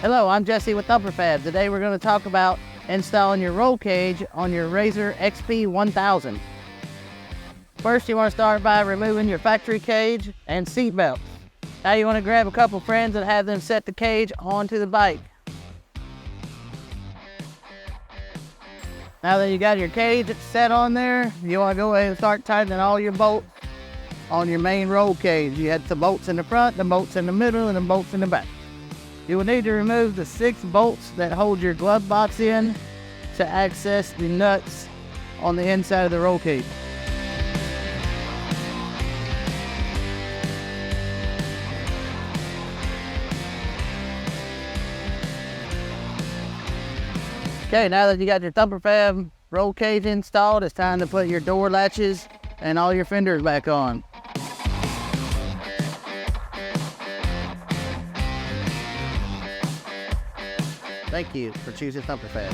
Hello, I'm Jesse with Thumper Fab. Today we're going to talk about installing your roll cage on your RZR XP 1000. First, you want to start by removing your factory cage and seat belts. Now you want to grab a couple friends and have them set the cage onto the bike. Now that you got your cage set on there, you want to go ahead and start tightening all your bolts on your main roll cage. You had the bolts in the front, the bolts in the middle, and the bolts in the back. You will need to remove the 6 bolts that hold your glove box in to access the nuts on the inside of the roll cage. Okay, now that you got your Thumper Fab roll cage installed, it's time to put your door latches and all your fenders back on. Thank you for choosing Thumper Fab.